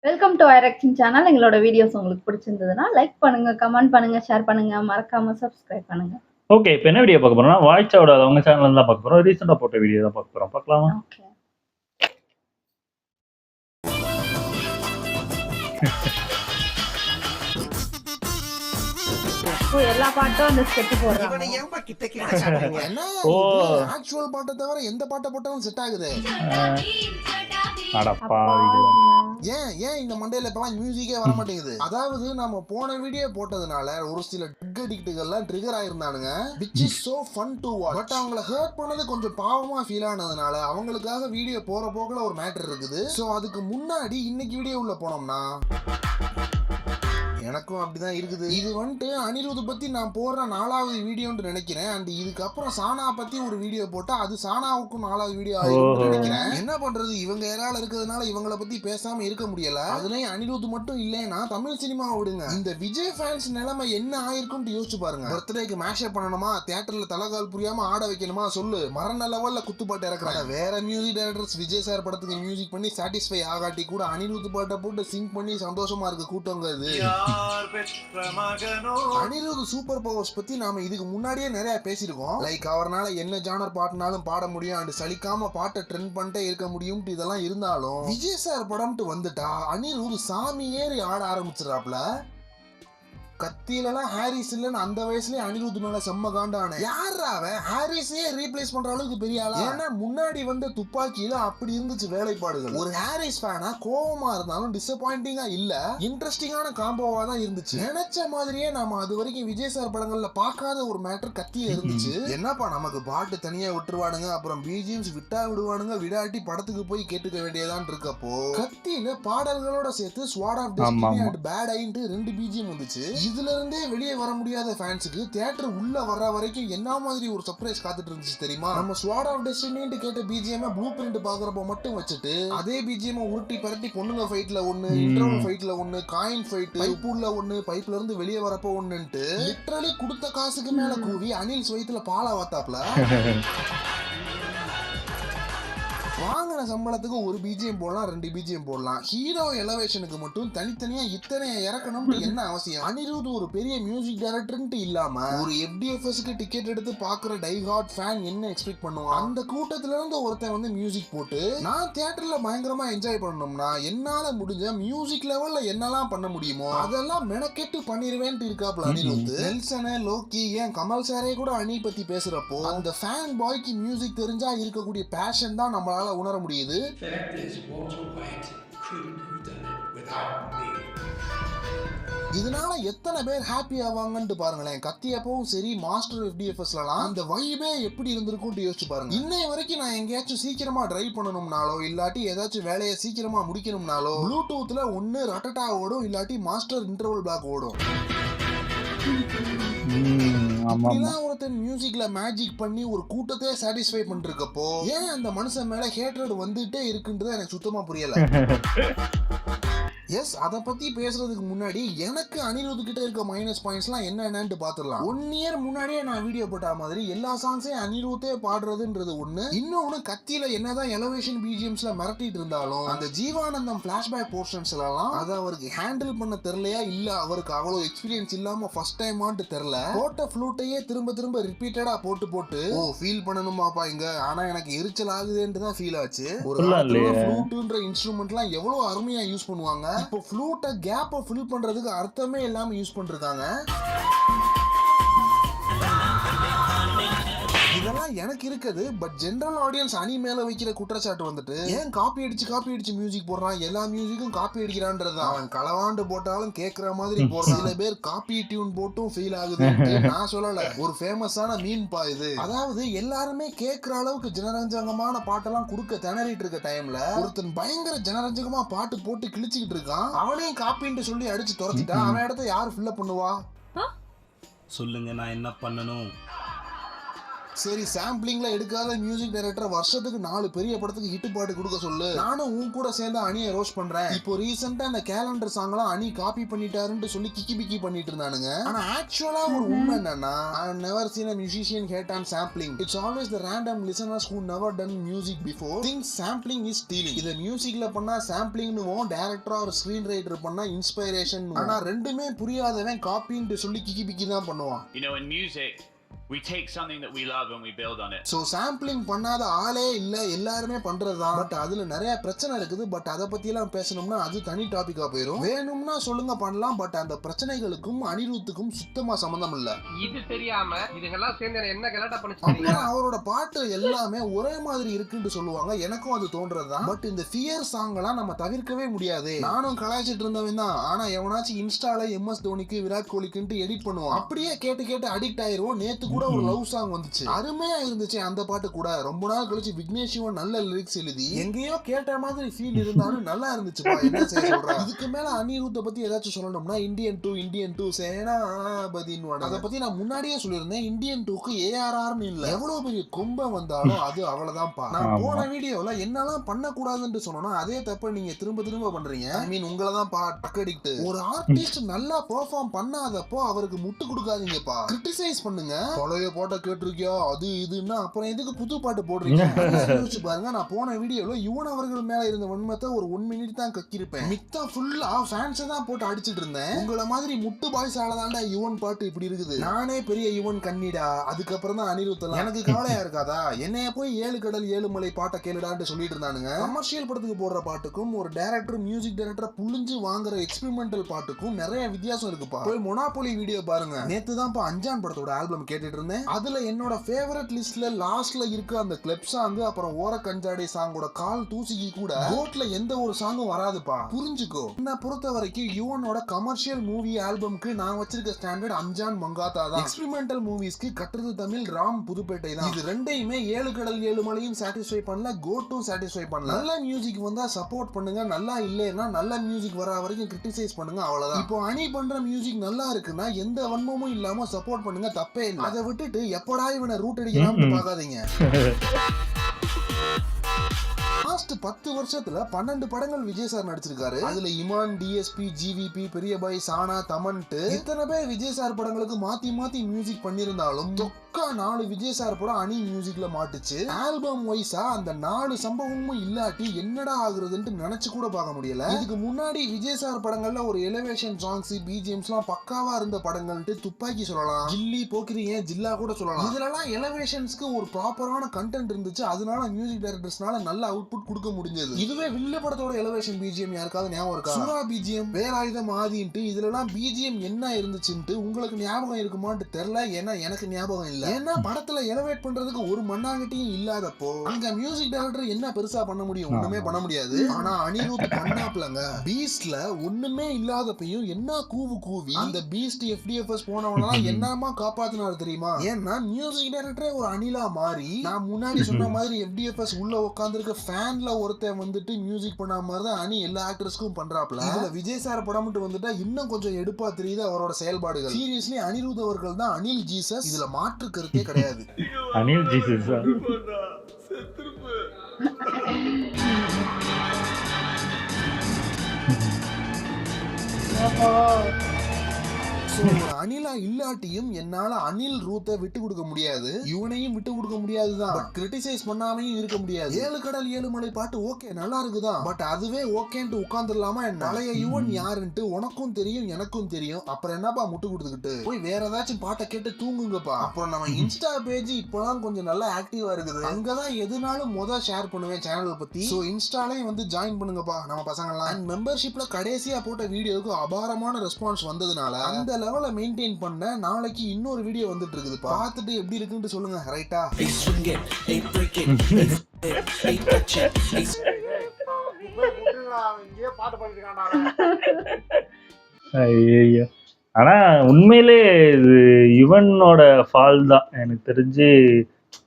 Welcome to ஐரக்ஷன் channel. எங்களோட videos உங்களுக்கு பிடிச்சிருந்ததுன்னா லைக் பண்ணுங்க, கமெண்ட் பண்ணுங்க, ஷேர் பண்ணுங்க, மறக்காம சப்ஸ்கிரைப் பண்ணுங்க. ஓகே. இப்ப என்ன வீடியோ பார்க்க போறோம்னா, வாய்ஸோட அவங்க சேனல்ல தான் பார்க்க போறோம். ரீசென்ட்டா போட்ட வீடியோ தான் பார்க்க போறோம். பார்க்கலாமா? ஓகே. எல்லா பாட்டும் அந்த ஸ்கெட்ச் போடுறாங்க. ஓ ஆக்சுவல் பாட்டை தவிர எந்த பாட்டை போட்டாலும் செட் ஆகுது. அடப்பாவிகளா. ஏன் இந்த மண்டையில இப்பெல்லாம் மியூசிக்கே வர மாட்டேங்குது. அதாவது நம்ம போன வீடியோ போட்டதுனால ஒரு சில ட்ரக் அடிக்ட்டுகள்லாம் ட்ரிகர் ஆயிருந்தானுங்க, which is so fun to watch. But அவங்கள ஹர்ட் பண்ணது கொஞ்சம் பாவமா ஃபீல் ஆனதுனால அவங்களுக்காக வீடியோ போற போக்குல ஒரு மேட்டர் இருக்குது. சோ அதுக்கு முன்னாடி இன்னைக்கு வீடியோ உள்ள போனோம்னா எனக்கும் அப்படிதான் இருக்குது. இது வந்துட்டு அனிருத் பத்தி நான் போடுற 4வது வீடியோன்னு நினைக்கிறேன். அண்ட் இதுக்கப்புறம் சானா பத்தி ஒரு வீடியோ போட்டா அது சானாவுக்கும் 4வது வீடியோ ஆயிருக்கும்னு நினைக்கிறேன். என்ன பண்றது, இவங்க ஏராள இருக்கிறதுனால இவங்கள பத்தி பேசாம இருக்க முடியல. அதுலயும் அனிருத் மட்டும் இல்லைன்னா தமிழ் சினிமாவை விடுங்க, இந்த விஜய் ஃபேன்ஸ் நிலைமை என்ன ஆயிருக்கும்னு யோசிச்சு பாருங்க. பர்த்டேக்கு மேஷப் பண்ணணுமா, தியேட்டர்ல தலைகால் புரியாம ஆட வைக்கணுமா சொல்லு, மரண லெவல்ல குத்துப்பாட்டு இறக்குறாங்க. வேற மியூசிக் டைரக்டர்ஸ் விஜய் சார் படத்துக்கு மியூசிக் பண்ணி சாட்டிஸ்ஃபை ஆகாட்டி கூட அனிருத் பாட்டை போட்டு சிங் பண்ணி சந்தோஷமா இருக்க கூட்டங்க இது. அனிருத் சூப்பர் பவர்ஸ் பத்தி நாம இதுக்கு முன்னாடியே நிறைய பேசியிருக்கோம். லைக் அவர்னால என்ன ஜானர் பாட்டுனாலும் பாட முடியும், அண்ட் சலிக்காம பாட்டை ட்ரெண்ட் பண்ணிட்டே இருக்க முடியும். இதெல்லாம் இருந்தாலும் விஜய் சார் படம்ட்டு வந்துட்டா அனிருத் சாமி ஏறி ஆட ஆரம்பிச்சிடறாப்ல. கத்தியிலலாம் ஹாரிஸ் இல்லன்னு அந்த வயசுலயே அனிருத் மேல செம்ம காண்டான. யாரா அவன் ஹாரிஸையே ரீப்ளேஸ் பண்ற அளவுக்கு பெரிய ஆளா? ஏன்னா முன்னாடி வந்து துப்பாக்கியில அப்படி இருந்துச்சு வேலைப்பாடுகள். ஒரு ஹாரிஸ் ஃபேனா கோவமா இருந்தாலும் டிசப்பாயிண்டிங்கா இல்ல, இன்ட்ரெஸ்டிங்கான காம்போவா தான் இருந்துச்சு. நினைச்ச மாதிரியே நாம அது வரைக்கும் விஜய் சார் படங்கள்ல பார்க்காத ஒரு மேட்டர் கத்தியில இருந்துச்சு. என்னப்பா நமக்கு பாட்டு தனியா விட்டுருவானுங்க, அப்புறம் பிஜிஎம்ஸ் விட்டா விடுவானுங்க, விடாட்டி படத்துக்கு போய் கேட்டுக்க வேண்டியதான் இருக்கப்போ கத்தியில பாடல்களோட சேர்த்து sword of destiny and bad ain't 2 BGM வந்துச்சு. இதுல இருந்தே வெளியே வர முடியாத ஃபேன்ஸுக்கு தியேட்டர் உள்ள வர்ற வரைக்கும் என்ன மாதிரி ஒரு சர்ப்ரைஸ் காத்துட்டு இருந்துச்சு தெரியுமா? நம்ம ஸ்வாட் ஆஃப் டெஸ்டினின்னு கேட்ட பிஜிஎம் ப்ளூ பிரிண்ட் பாக்குறப்ப மட்டும் வச்சுட்டு அதே பிஜிஎம் உருட்டி பரட்டி பொண்ணுங்க ஃபைட்ல ஒண்ணு, இன்டர்வல் ஃபைட்ல ஒண்ணு, காயின் ஃபைட், பைப் உள்ள ஒண்ணு, பைப்ல இருந்து வெளியே வரப்போ ஒண்ணுன்ட்டு லிட்டரலி கொடுத்த காசுக்கு மேல கூவி அனில் வயித்துல பாலா வாத்தாப்ல. வாங்கின சம்பளத்துக்கு ஒரு பிஜிஎம் போடலாம், 2 பிஜிஎம் போடலாம். ஹீரோ எலவேஷனுக்கு மட்டும் தனித்தனியா இத்தனை இறக்கணும்னு என்ன அவசியம்? அனிருத் ஒரு பெரிய மியூசிக் டைரக்டர்ன்ட்டு இல்லாம ஒரு எஃப்டிஎஃப்எஸ்க்கு டிக்கெட் எடுத்து பாக்குற டை ஹார்ட் ஃபேன் என்ன எக்ஸ்பெக்ட் பண்ணுவான்? அந்த கூட்டத்துல இருந்து ஒருத்தன் வந்து மியூசிக் போட்டு நான் தியேட்டர்ல பயங்கரமா என்ஜாய் பண்ணணும்னா என்னால முடிஞ்ச மியூசிக் லெவல்ல என்னெல்லாம் பண்ண முடியுமோ அதெல்லாம் மெனக்கெட்டு பண்ணிருவேன்ட்டு இருக்காப்ல அனிருத். நெல்சனே, லோக்கி, ஏன் கமல் சாரே கூட அனி பத்தி பேசுறப்போ அந்த ஃபேன் பாய்க்கு மியூசிக் தெரிஞ்சா இருக்கக்கூடிய பேஷன் தான் நம்மளால உணர முடியுது. இதனால எத்தனை பேர் ஹாப்பி ஆவாங்கன்னு பாருங்களேன். கத்தி அப்பவும் சரி, மாஸ்டர் எஃப்டிஎஃப்எஸ்லாம் அந்த வைபே எப்படி இருந்திருக்கும்னு யோசிச்சு பாருங்க. இன்னைய வரைக்கும் நான் எங்கேயாச்சும் சீக்கிரமா டிரைவ் பண்ணணும்னாலோ இல்லாட்டி ஏதாச்சும் வேலையை சீக்கிரமா முடிக்கணும்னாலோ ப்ளூடூத்ல ஒன்னு ரட்டட்டா ஓடும், இல்லாட்டி மாஸ்டர் இன்டர்வல் பிளாக் ஓடும். ஒருத்தன் மியூசிக்ல மேஜிக் பண்ணி ஒரு கூட்டத்தையே சாட்டிஸ்ஃபை பண்ணிருக்கப்போ ஏன் அந்த மனுஷன் மேல ஹேட்ரட் வந்துட்டே இருக்குன்றது எனக்கு சுத்தமா புரியல. எஸ், அதை பத்தி பேசுறதுக்கு முன்னாடி எனக்கு அனிருத் கிட்ட இருக்க மைனஸ் பாயிண்ட்ஸ்லாம் என்னன்னு பாத்துடலாம். 1 இயர் முன்னாடியே நான் வீடியோ போட்ட மாதிரி எல்லா சாங்ஸையும் அனிருத்தே பாடுறதுன்றது ஒண்ணு. இன்னொன்னு கத்தியில என்னதான் எலவேஷன் பிஜிஎம்ஸ்ல மிரட்டிட்டு இருந்தாலும் அந்த ஜீவானந்தம் பிளாஷ்பேக் போர்ஷன்ஸ் எல்லாம் அதை அவருக்கு ஹேண்டில் பண்ண தெரியலையா, இல்ல அவருக்கு அவ்வளவு எக்ஸ்பீரியன்ஸ் இல்லாம ஃபர்ஸ்ட் டைமான்னு தெரியல, போட்ட ஃப்ளூட்டையே திரும்ப திரும்ப ரிப்பீட்டடா போட்டு ஓ ஃபீல் பண்ணணுமாப்பா இங்க, ஆனா எனக்கு எரிச்சல் ஆகுதுன்னு தான் ஃபீல் ஆச்சு. ஒரு ஃப்ளூட்ன்ற இன்ஸ்ட்ருமெண்ட்லாம் எவ்வளவு அருமையா யூஸ் பண்ணுவாங்க. இப்போ ஃப்ளூட்டை கேப்பை ஃபில் பண்றதுக்கு அர்த்தமே இல்லாம யூஸ் பண்ணிருக்காங்க. இதெல்லாம் எனக்கு இருக்குது. பட் ஜெனரல் ஆடியன்ஸ் அனி மேல வைக்கிற குற்றச்சாட்டு வந்துட்டு ஏன் காப்பி அடிச்சு மியூசிக் போடுறான், எல்லா மியூசிக்கும் காப்பி அடிக்கிறான்றது. அவன் களவாண்டு போட்டாலும் கேட்கிற மாதிரி போடுறான். சில பேர் காப்பி டியூன் போட்டும் ஃபீல் ஆகுது. நான் சொல்லல, ஒரு ஃபேமஸான மீன் பா இது. அதாவது எல்லாருமே கேட்கிற அளவுக்கு ஜனரஞ்சகமான பாட்டெல்லாம் கொடுக்க திணறிட்டு இருக்க டைம்ல ஒருத்தன் பயங்கர ஜனரஞ்சகமா பாட்டு போட்டு கிழிச்சுக்கிட்டு இருக்கான். அவனையும் காப்பின்னு சொல்லி அடிச்சு துரத்திட்டா அவன் இடத்த யாரு ஃபில் பண்ணுவா? சொல்லுங்க, நான் என்ன பண்ணணும்? சரி சாம்பிளிங்ல எடுக்காத மியூசிக் டைரக்டர் வருஷத்துக்கு 4 பெரிய படத்துக்கு ஹிட் பாட்டு கொடுக்க சொல்லு, நானும் உன் கூட சேர்ந்து அணியை ரோஸ்ட் பண்றேன். இப்போ ரீசெண்டா அந்த கேலண்டர் சாங்லாம் அணி காப்பி பண்ணிட்டாருன்னு சொல்லி கிக்கி பிக்கி பண்ணிட்டு இருந்தானுங்க. ஆனா ஆக்சுவலா ஒரு உண்மை என்னன்னா, I have never seen a musician hate on sampling. It's always the random listeners who never done music before think sampling is stealing. இத மியூசிக்ல பண்ணா சாம்பிளிங்னுவோம், டைரக்டர் ஒரு ஸ்கிரீன் ரைட்டர் பண்ணா இன்ஸ்பிரேஷன். ஆனா ரெண்டுமே புரியாதவன் காப்பின்னு சொல்லி கிக்கி பிக்கி தான் பண்ணுவான். You know, in music we take something that we love and we build on it. So sampling பண்ணாத ஆளே இல்ல, எல்லாருமே பண்றதுதான். பட் அதுல நிறைய பிரச்சனை இருக்குது. பட் அத பத்தி எல்லாம் பேசணும்னா அது தனி டாபிக்கா போயிடும். வேணும்னா சொல்லுங்க பண்ணலாம். பட் அந்த பிரச்சனைகளுக்கும் அனிருத்துக்கும் சுத்தமா சம்பந்தம் இல்ல. இது தெரியாம இதுங்கெல்லாம் சேர்ந்து என்ன கலாட்டா பண்ணிச்சு. அவரோட பாட்டு எல்லாமே ஒரே மாதிரி இருக்குன்னு சொல்லுவாங்க, எனக்கும் அது தோன்றதுதான். பட் இந்த ஃபியர் சாங் எல்லாம் நம்ம தவிர்க்கவே முடியாது. நானும் கலாய்ச்சிட்டு இருந்தவன் தான். ஆனா எவனாச்சும் இன்ஸ்டால MS தோனிக்கு விராட் கோலிக்குன்ட்டு எடிட் பண்ணுவான். அப்படியே கேட்டு கேட்டு அடிக்ட் ஆயிருவோம். நேத்து கூட ஒரு லவ் சாங் வந்துச்சு, அருமையா இருந்துச்சு அந்த பாட்டு கூட. ரொம்ப நாள் கழிச்சு விக்னேஷ் சிவன் நல்ல லிரிக்ஸ் எழுதி எங்கேயோ கேட்ட மாதிரி ஃபீல் இருந்தாலும் நல்லா இருந்துச்சுப்பா. என்ன செய்ய சொல்றேன். இதுக்கு மேல அனிருத்தை பத்தி ஏதாச்சும் சொல்லணும்னா இந்தியன் 2 சேனாபதின்னு அதை பத்தி நான் முன்னாடியே சொல்லியிருந்தேன். இந்தியன் 2க்கு ARRன்னு இல்ல, எவ்வளவு பெரிய கொம்பம் வந்தாலும் அது அவ்வளவுதான்ப்பா. நான் போன வீடியோல என்னெல்லாம் பண்ணக்கூடாதுன்னு சொன்னோம்னா அதே தப்ப நீங்க திரும்ப திரும்ப பண்றீங்க. ஐ மீன் உங்களை தான் டக்கடிக்ட். ஒரு ஆர்டிஸ்ட் நல்லா பெர்ஃபார்ம் பண்ணாதப்போ அவருக்கு முட்டு கொடுக்காதீங்கப்பா, கிரிட்டிசைஸ் பண்ணுங்க. பழைய பாட்டை கேட்டிருக்கியா அது இதுன்னா அப்புறம் எதுக்கு புது பாட்டு போடுறீங்க. யோசிச்சு பாருங்க. நான் போன வீடியோல யுவன் அவர்கள் மேல இருந்த வன்மத்தை ஒரு 1 மினிட் தான் கக்கிருப்பேன். மித்தா ஃபுல்லா ஃபேன்ஸ் தான் போட்டு அடிச்சிட்டு இருந்தேன். உங்களை மாதிரி முட்டு பாய்ஸ் ஆளதாண்டா யுவன் பாட்டு இப்படி இருக்குது. நானே பெரிய யுவன் கண்ணிடா, அதுக்கப்புறம் தான் அனிருத்தலாம். எனக்கு கவலையா இருக்காதா? என்னைய போய் 7 கடல் 7 மலை பாட்டை கேளுடான்னு சொல்லிட்டு இருந்தானுங்க. கமர்ஷியல் படத்துக்கு போடுற பாட்டுக்கும் ஒரு டைரக்டர் மியூசிக் டைரக்டர் புளிஞ்சு வாங்குற எக்ஸ்பெரிமெண்டல் பாட்டுக்கும் நிறைய வித்தியாசம் இருக்குப்பா. போய் மொனாபோலி வீடியோ பாருங்க. நேத்து தான் அஞ்சான் படத்தோட ஆல்பம் கேட்டுட்டு இருந்தேன். அதுல என்னோட ஃபேவரட் லிஸ்ட்ல லாஸ்ட்ல இருக்க அந்த கிளப் சாங் அப்புறம் ஓர கஞ்சாடே சாங்கோட கால் தூசிக்கு கூட கோட்ல எந்த ஒரு சாங்கும் வராதுப்பா. புரிஞ்சுக்கோ. என்ன பொறுத்த வரைக்கும் யுவனோட கமர்ஷியல் மூவி ஆல்பம்க்கு நான் வச்சிருக்க ஸ்டாண்டர்ட் அஞ்சான் மங்காத்தா தான். எக்ஸ்பெரிமெண்டல் மூவிஸ்க்கு கட்டுறது தமிழ், ராம் புதுப்பேட்டை தான். இது ரெண்டையுமே 7 கடல் 7 மலையும் சாட்டிஸ்ஃபை பண்ணல, கோட்டும் சாட்டிஸ்ஃபை பண்ணல. நல்ல மியூசிக் வந்தா சப்போர்ட் பண்ணுங்க, நல்லா இல்லைன்னா நல்ல மியூசிக் வர வரைக்கும் கிரிட்டிசைஸ் பண்ணுங்க, அவ்வளவுதான். இப்போ அணி பண்ற மியூசிக் நல்லா இருக்குன்னா எந்த வன்மமும் இல்லாம சப்போர்ட் பண்ணுங்க, தப்பே இல்லை. அதை விட்டுட்டு எப்படா இவனை ரூட் அடிக்கலாம்னு பாக்காதீங்க. லாஸ்ட் 10 வருஷத்துல 12 படங்கள் விஜய் சார் நடிச்சிருக்காரு. அதுல இமான், DSP, GVP, பெரிய பாய், சானா, தமன்ட்டு இத்தனை பேர் விஜய் சார் படங்களுக்கு மாத்தி மாத்தி மியூசிக் பண்ணிருந்தாலும் 4 விஜய் சார் படம் அணி மியூசிக்ல மாட்டுச்சு. ஆல்பம் வைஸா அந்த 4 சம்பவமும் இல்லாட்டி என்னடா ஆகுறதுன்னு நினைச்சு கூட பார்க்க முடியல. இதுக்கு முன்னாடி விஜய் சார் படங்கள்ல ஒரு எலிவேஷன் சாங்ஸ் BGMs எல்லாம் பக்காவா இருந்த படங்கள்ட்டு துப்பாக்கி சொல்லலாம், ஜில்லி போக்கிரியே ஜில்லா கூட சொல்லலாம். இதுலலாம் எலிவேஷன்ஸ்க்கு ஒரு ப்ராப்பரான கண்டென்ட் இருந்துச்சு. அதனால மியூசிக் டைரக்டர்ஸ்னால நல்ல அவுட்புட் கொடுக்க முடிஞ்சது. இதுவே வில்ல படத்தோட எலிவேஷன் BGM யாருக்காவது ஞாபகம் இருக்கா? சுறா BGM, வேலாயுதம் ஆதின்ட்டு இதுலலாம் BGM என்ன இருந்துச்சுன்ட்டு உங்களுக்கு ஞாபகம் இருக்குமான்னு தெரியல. ஏன்னா எனக்கு ஞாபகம் இல்ல. ஏன்னா படத்துல எலிவேட் பண்றதுக்கு ஒரு மண்ணாங்கட்டியும் இல்லாதப்போ அங்க மியூசிக் டைரக்டர் என்ன பெருசா பண்ண முடியும்? ஒண்ணுமே பண்ண முடியாது. ஆனா அனிருத் பண்ணாப்லங்க. பீஸ்ட்ல ஒண்ணுமே இல்லாதப்பையும் என்ன கூவு கூவி அந்த பீஸ்ட் FDFS போனவனலாம் என்னமா காப்பாத்தினாரு தெரியுமா? ஏன்னா மியூசிக் டைரக்டரே ஒரு அணிலா மாறி நான் முன்னாடி சொன்ன மாதிரி FDFS உள்ள உட்கார்ந்துருக்க ஃபேன்ல ஒருத்தன் வந்துட்டு மியூசிக் பண்ண மாதிரி தான் அணி எல்லா ஆக்டர்ஸ்க்கும் பண்றாப்ல. இதுல விஜய் சார் படம் மட்டும் வந்துட்டா இன்னும் கொஞ்சம் எடுப்பா தெரியுது அவரோட செயல்பாடுகள். சீரியஸ்லி அனிருத் அவர்கள் தான் அனில் ஜீசஸ். இதுல மாற்று கருத்தே கிடையாது. அனில் ஜீசஸ் அனிலா இல்லாட்டியும் என்னால அனில் ரூத்தை விட்டு கொடுக்க முடியாது, இவனையும் விட்டு கொடுக்க முடியாதுதான். கிரிட்டிசைஸ் பண்ணாமையும் இருக்க முடியாது. 7 கடல் 7 மலை பாட்டு ஓகே நல்லா இருக்குதான். பட் அதுவே ஓகேன்ட்டு உட்கார்ந்துடலாமா என்ன? பழைய யுவன் யாருன்ட்டு உனக்கும் தெரியும் எனக்கும் தெரியும். அப்புறம் என்னப்பா முட்டு கொடுத்துக்கிட்டு போய் வேற ஏதாச்சும் பாட்டை கேட்டு தூங்குங்கப்பா. அப்புறம் நம்ம இன்ஸ்டா பேஜ் இப்பதான் கொஞ்சம் நல்லா ஆக்டிவா இருக்குது. அங்கதான் எதுனாலும் ஷேர் பண்ணுவேன் சேனல் பத்தி. சோ இன்ஸ்டாலையும் வந்து ஜாயின் பண்ணுங்கப்பா நம்ம பசங்க எல்லாம். அண்ட் மெம்பர்ஷிப்ல கடைசியா போட்ட வீடியோக்கு அபாரமான ரெஸ்பான்ஸ் வந்ததுனால அந்த லெவலை மெயின்டைன் பண்ண நாளைக்கு இன்னொரு வீடியோ வந்துட்டு இருக்குது. பார்த்துட்டு எப்படி இருக்குன்னு சொல்லுங்க. ரைட்டா? ஐயோ, ஆனா உண்மையிலே இது யுவனோட ஃபால் தான் எனக்கு தெரிஞ்சு.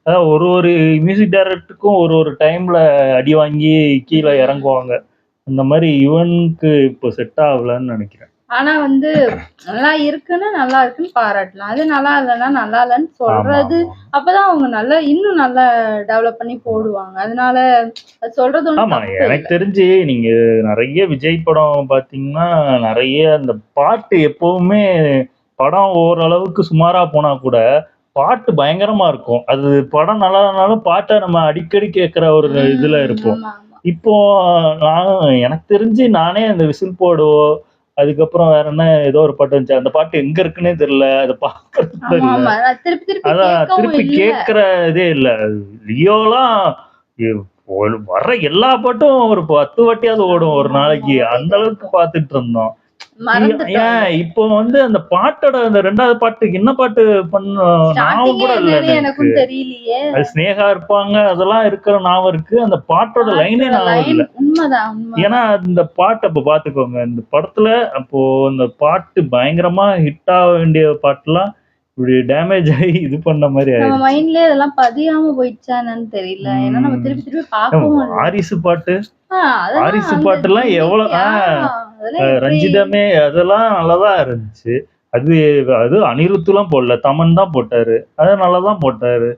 அதாவது ஒரு மியூசிக் டைரக்டருக்கும் ஒரு டைம்ல அடி வாங்கி கீழே இறங்குவாங்க. அந்த மாதிரி யுவனுக்கு இப்போ செட் ஆகலன்னு நினைக்கிறேன். ஆனா வந்து நல்லா இருக்குன்னு பாராட்டலாம். அது நல்லா இல்லைன்னா நல்லா இல்லைன்னு சொல்றது. அப்பதான் அவங்க நல்லா இன்னும் நல்லா டெவலப் பண்ணி போடுவாங்க. அதனால அது சொல்றது ஒண்ணும் ஆமா. தப்பு எனக்கு இல்ல. தெரிஞ்சு நீங்க நெறைய விஜய் படம் பார்த்தீங்கன்னா, நெறைய அந்த பாட்டு எப்பவுமே படம் ஓரளவுக்கு சுமாரா போனா கூட, பாட்டு பயங்கரமா இருக்கும். அது படம் நல்லா இல்லனாலும் பாட்ட நம்ம அடிக்கடி கேட்கிற ஒரு இதுல இருப்போம். ஆமா, ஆமா. இப்போ எனக்கு தெரிஞ்சு நானே அந்த விசில் போடுவோ, அதுக்கப்புறம் வேற என்ன ஏதோ ஒரு பாட்டு வந்துச்சு. அந்த பாட்டு எங்க இருக்குன்னே தெரியல. அத பார்க்கறது கூட ஆமா, இல்ல. ஆமா. நான் திருப்பி திருப்பி அதான் கேட்கவும் திருப்பி இல்ல. கேட்கிற இதே இல்ல. லியோலாம் வர்ற எல்லா பாட்டும் ஒரு 10 வாட்டியாவது ஓடும் ஒரு ஆமா, ஆமா. நாளைக்கு. அந்த ஓடிட்டே அளவுக்கு இருக்கும். பார்த்துட்டு இருந்தோம். மறந்துட்டோம் ஏன் அத. இப்போ வந்து அந்த பாட்டோட அந்த 2வது பாட்டுக்கு என்ன பாட்டு ஞாபகம் ஸ்டார்டிங்கே கூட இல்ல என்னன்னு எனக்கு. எனக்கும் தெரியலையே. அது ஸ்நேகா இருப்பாங்க. அதெல்லாம் இருக்கிற ஞாபகம் இருக்கு. அந்த பாட்டோட லைனே பாட்டோட ஞாபகம் லைன் இல்ல. உண்மைதான், ஏன்னா உண்மைதான். இந்த பாட்டு அப்ப பார்த்துக்கோங்க. இந்த படத்துல அப்போ இந்த பாட்டு பயங்கரமா ஹிட் ஆக வேண்டிய பாட்டுலாம் இப்படி டேமேஜ் ஆகி இது பண்ண மாரி நம்ம ஆயிடுச்சு. மைண்ட்லயே அதெல்லாம் பதியாம போயிடுச்சா என்னன்னு தெரியல. ஏன்னா நம்ம திருப்பி திருப்பி பார்க்கவும் இல்ல. வாரிசு பாட்டு அதெல்லாம் வாரிசு அந்த பாட்டுலாம் எவ்வளவு அதெல்லாம் எப்படி ரஞ்சிதமே அதெல்லாம் நல்லாதான் இருந்துச்சு. அது அது அனிருத்துலாம் போடல. தமன் தான் போட்டாரு. அது நல்லாதான் போட்டாரு.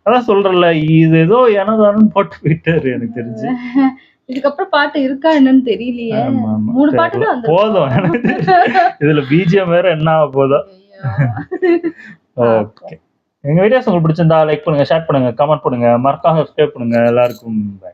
அதான் சொல்றேன்ல, இது ஏதோ எனதானு போட்டு போயிட்டாரு எனக்கு தெரிஞ்சு. இதுக்கப்புறம் பாட்டு இருக்கா என்னன்னு தெரியலையே. ஆமா, ஆமா. 3 பாட்டு தெரியல. தான் வந்திருக்கு. போதும் எனக்கு தெரிஞ்சு. இதுல பிஜிஎம் வேற என்ன ஆக போதோ. ஐயோ. ஓகே. எங்க வீடியோஸ் உங்களுக்கு பிடிச்சிருந்தா லைக் பண்ணுங்க, ஷேர் பண்ணுங்க, கமெண்ட் பண்ணுங்க, மறக்காம சப்ஸ்கிரைப் பண்ணுங்க. எல்லாருக்கும் பை.